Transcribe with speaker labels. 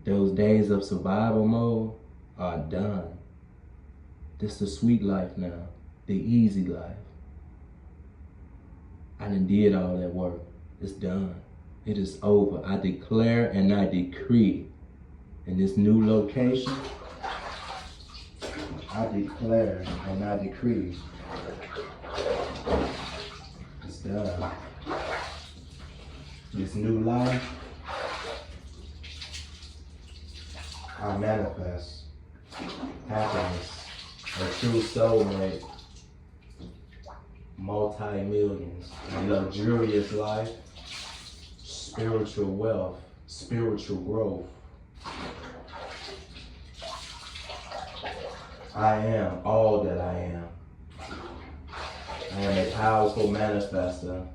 Speaker 1: Those days of survival mode are done. This the sweet life now, the easy life. I done did all that work. It's done. It is over. I declare and I decree in this new location, I declare and I decree it's done. This new life, I manifest happiness, a true soulmate, multi-millions, a luxurious life, spiritual wealth, spiritual growth. I am all that I am. I am a powerful manifester